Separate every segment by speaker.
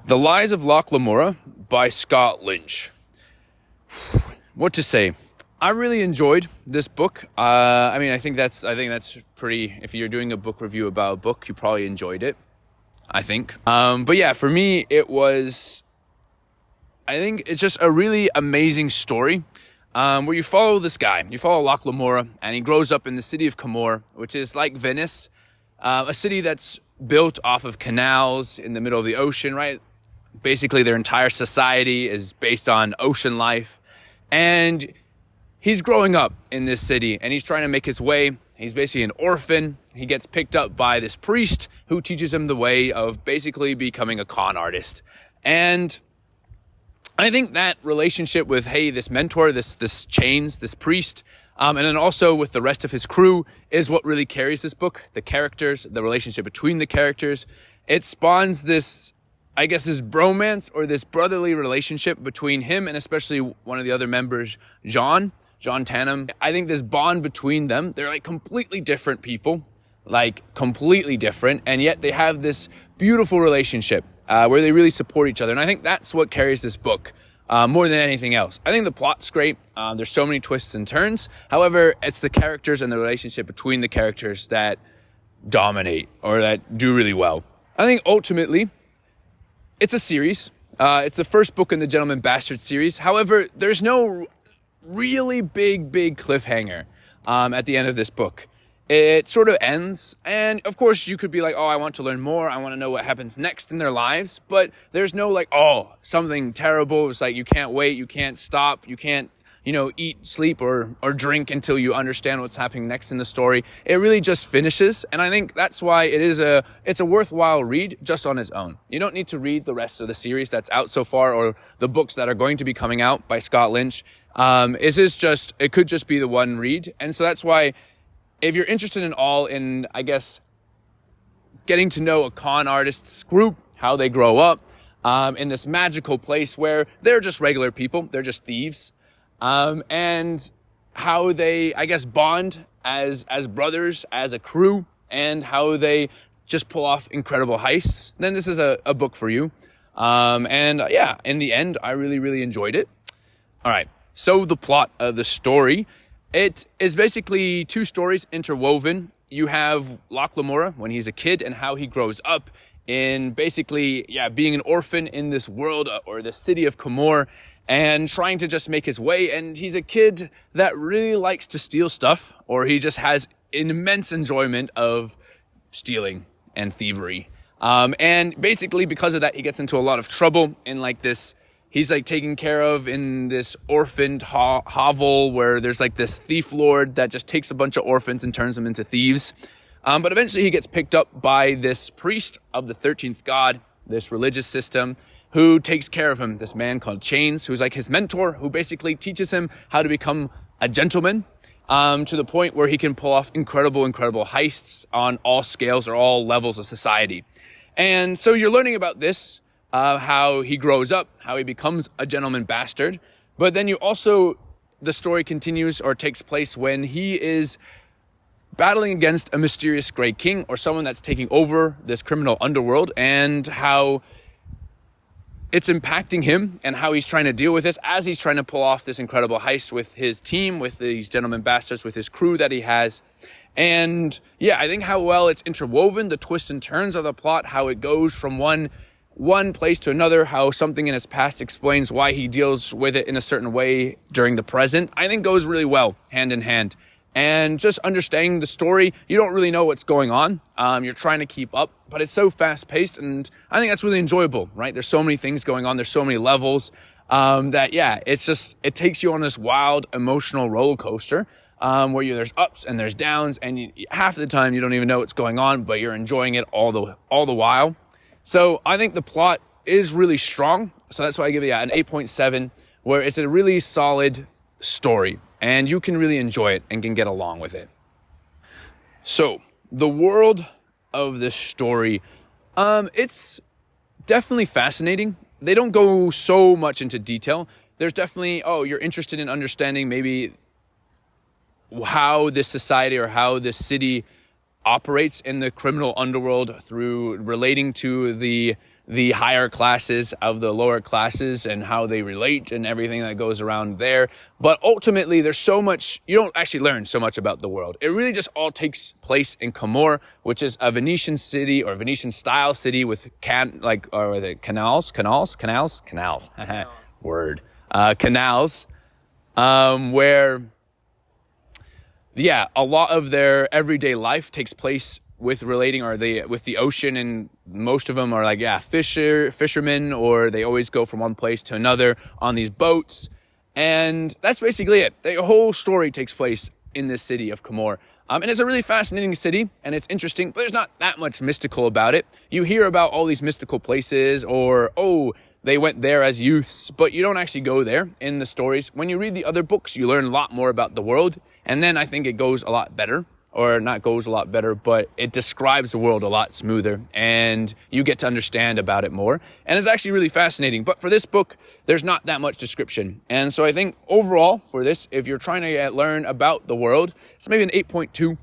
Speaker 1: The Lies of Locke Lamora by Scott Lynch. What to say? I really enjoyed this book. I think that's pretty. If you're doing a book review about a book, you probably enjoyed it, I think. But yeah, for me, it was. I think it's just a really amazing story, where you follow this guy. You follow Locke Lamora, and he grows up in the city of Camor, which is like Venice, a city that's built off of canals in the middle of the ocean, right? Basically, their entire society is based on ocean life. And he's growing up in this city, and he's trying to make his way. He's basically an orphan. He gets picked up by this priest who teaches him the way of basically becoming a con artist. And I think that relationship with, this mentor, this Chains, this priest, and then also with the rest of his crew is what really carries this book. The characters, the relationship between the characters. It spawns this bromance or this brotherly relationship between him and especially one of the other members, John Tannum. I think this bond between them, they're like completely different people, and yet they have this beautiful relationship where they really support each other. And I think that's what carries this book more than anything else. I think the plot's great. There's so many twists and turns. However, it's the characters and the relationship between the characters that dominate or that do really well. I think ultimately, it's a series. It's the first book in the Gentleman Bastard series. However, there's no really big cliffhanger at the end of this book. It sort of ends, and of course you could be like, I want to learn more. I want to know what happens next in their lives. But there's no something terrible. It's like you can't wait, you can't stop, you can't eat, sleep, or drink until you understand what's happening next in the story. It really just finishes, and I think that's why it's a worthwhile read just on its own. You don't need to read the rest of the series that's out so far, or the books that are going to be coming out by Scott Lynch. It could just be the one read, and so that's why if you're interested in getting to know a con artist's group, how they grow up, in this magical place where they're just regular people, they're just thieves, and how they, bond as brothers, as a crew, and how they just pull off incredible heists, then this is a book for you. In the end, I really, really enjoyed it. All right, so the plot of the story, it is basically two stories interwoven. You have Locke Lamora when he's a kid and how he grows up in basically, being an orphan in this world or the city of Camor, and trying to just make his way. And he's a kid that really likes to steal stuff, or he just has an immense enjoyment of stealing and thievery. And basically because of that, he gets into a lot of trouble in this, he's taken care of in this orphaned hovel where there's this thief lord that just takes a bunch of orphans and turns them into thieves. But eventually he gets picked up by this priest of the 13th god, this religious system, who takes care of him, this man called Chains, who's his mentor, who basically teaches him how to become a gentleman, to the point where he can pull off incredible heists on all scales or all levels of society. And so you're learning about this, how he grows up, how he becomes a gentleman bastard. But then the story continues or takes place when he is battling against a mysterious Grey King, or someone that's taking over this criminal underworld, and how it's impacting him and how he's trying to deal with this as he's trying to pull off this incredible heist with his team, with these gentleman bastards, with his crew that he has. And I think how well it's interwoven, the twists and turns of the plot, how it goes from one place to another, how something in his past explains why he deals with it in a certain way during the present, I think goes really well hand in hand. And just understanding the story, you don't really know what's going on. You're trying to keep up, but it's so fast-paced, and I think that's really enjoyable, right? There's so many things going on. There's so many levels it takes you on this wild, emotional roller coaster where there's ups and there's downs, and half the time you don't even know what's going on, but you're enjoying it all the while. So I think the plot is really strong, so that's why I give it an 8.7, where it's a really solid story, and you can really enjoy it and can get along with it. So, the world of this story, it's definitely fascinating. They don't go so much into detail. There's definitely, you're interested in understanding maybe how this society or how this city operates in the criminal underworld through relating to the the higher classes of the lower classes and how they relate and everything that goes around there. But ultimately, there's so much, you don't actually learn so much about the world. It really just all takes place in Camor, which is a Venetian city or Venetian style city with canals, word, canals, where, yeah, a lot of their everyday life takes place with the ocean, and most of them are like, fishermen, or they always go from one place to another on these boats. And that's basically it. The whole story takes place in this city of Camor. And it's a really fascinating city, and it's interesting, but there's not that much mystical about it. You hear about all these mystical places, or, they went there as youths, but you don't actually go there in the stories. When you read the other books, you learn a lot more about the world, and then I think it goes a lot better. Or not goes a lot better, but it describes the world a lot smoother, and you get to understand about it more. And it's actually really fascinating. But for this book, there's not that much description. And so I think overall for this, if you're trying to learn about the world, it's maybe an 8.2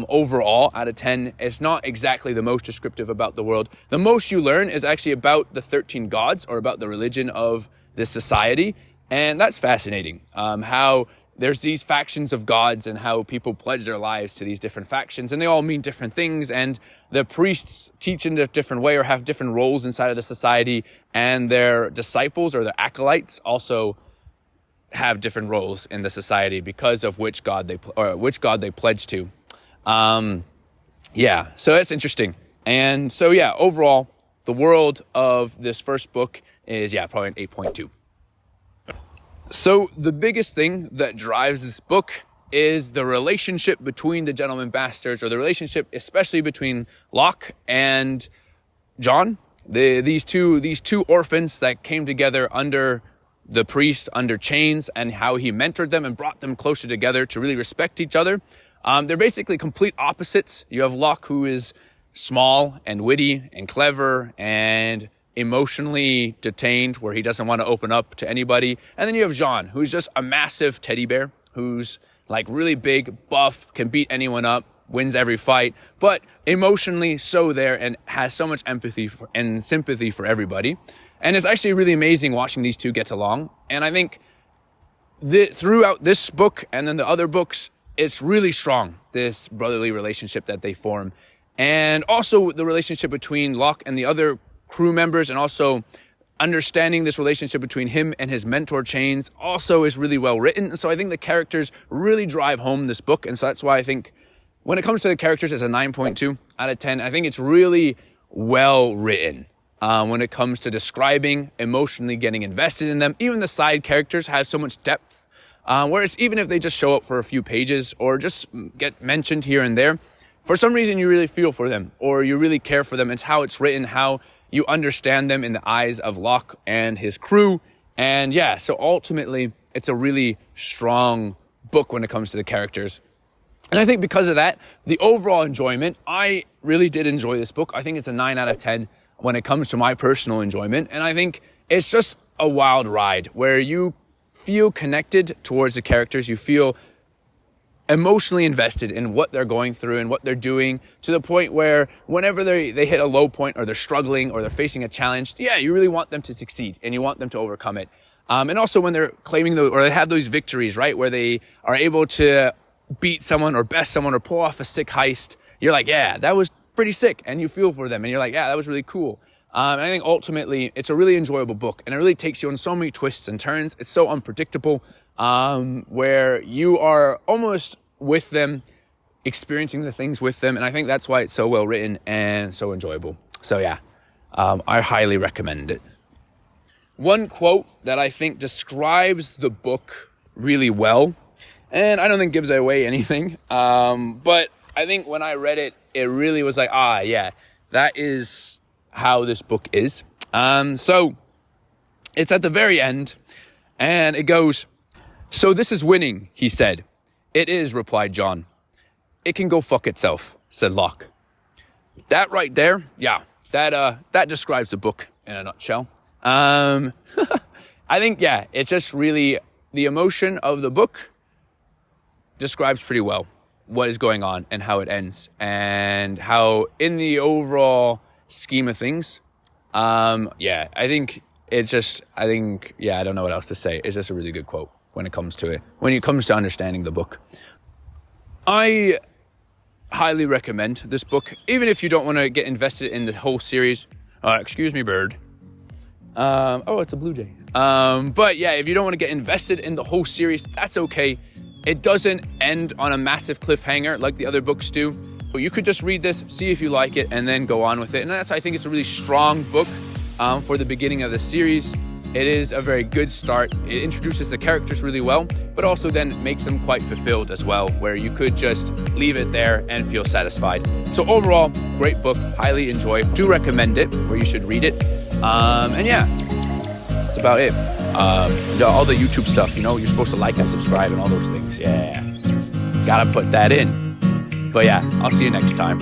Speaker 1: overall out of 10. It's not exactly the most descriptive about the world. The most you learn is actually about the 13 gods, or about the religion of this society. And that's fascinating. How there's these factions of gods, and how people pledge their lives to these different factions, and they all mean different things, and the priests teach in a different way or have different roles inside of the society, and their disciples or their acolytes also have different roles in the society because of which god they pledge to. So it's interesting. And so overall, the world of this first book is probably an 8.2. So the biggest thing that drives this book is the relationship between the gentlemen bastards, or the relationship especially between Locke and John. These two orphans that came together under the priest, under chains, and how he mentored them and brought them closer together to really respect each other. They're basically complete opposites. You have Locke, who is small and witty and clever and emotionally detained, where he doesn't want to open up to anybody. And then you have Jean, who's just a massive teddy bear, who's like really big, buff, can beat anyone up, wins every fight, but emotionally so there, and has so much empathy and sympathy for everybody. And it's actually really amazing watching these two get along. And I think throughout this book and then the other books, it's really strong, this brotherly relationship that they form. And also the relationship between Locke and the other crew members, and also understanding this relationship between him and his mentor Chains also is really well written. And so I think the characters really drive home this book. And so that's why I think when it comes to the characters, it's a 9.2 out of 10. I think it's really well written when it comes to describing, emotionally getting invested in them. Even the side characters have so much depth, whereas even if they just show up for a few pages or just get mentioned here and there, for some reason you really feel for them, or you really care for them. It's how it's written, how you understand them in the eyes of Locke and his crew. And so ultimately, it's a really strong book when it comes to the characters. And I think because of that, the overall enjoyment, I really did enjoy this book. I think it's a 9 out of 10 when it comes to my personal enjoyment. And I think it's just a wild ride where you feel connected towards the characters. You feel emotionally invested in what they're going through and what they're doing, to the point where whenever they hit a low point, or they're struggling, or they're facing a challenge, you really want them to succeed and you want them to overcome it. And also when they're claiming or they have those victories, right, where they are able to beat someone or best someone or pull off a sick heist, you're like, that was pretty sick, and you feel for them and you're like, that was really cool. And I think ultimately it's a really enjoyable book, and it really takes you on so many twists and turns. It's so unpredictable, where you are almost with them, experiencing the things with them. And I think that's why it's so well written and so enjoyable. So I highly recommend it. One quote that I think describes the book really well, and I don't think gives away anything, but I think when I read it, it really was like, that is how this book is. So it's at the very end, and it goes, "So this is winning," he said. "It is," replied John. "It can go fuck itself," said Locke. That right there, that describes the book in a nutshell. I think, it's just really the emotion of the book describes pretty well what is going on and how it ends, and how in the overall scheme of things, Yeah, I think it's just, I don't know what else to say. It's just a really good quote when it comes to it, when it comes to understanding the book. I highly recommend this book, even if you don't want to get invested in the whole series. Excuse me, bird. Oh, it's a blue jay. But yeah, if you don't want to get invested in the whole series, that's okay. It doesn't end on a massive cliffhanger like the other books do. But you could just read this, see if you like it, and then go on with it. And I think it's a really strong book for the beginning of the series. It is a very good start. It introduces the characters really well, but also then makes them quite fulfilled as well, where you could just leave it there and feel satisfied. So overall, great book, highly enjoy. Do recommend it, where you should read it. And yeah, that's about it. All the YouTube stuff, you're supposed to like and subscribe and all those things. Yeah, gotta put that in. But yeah, I'll see you next time.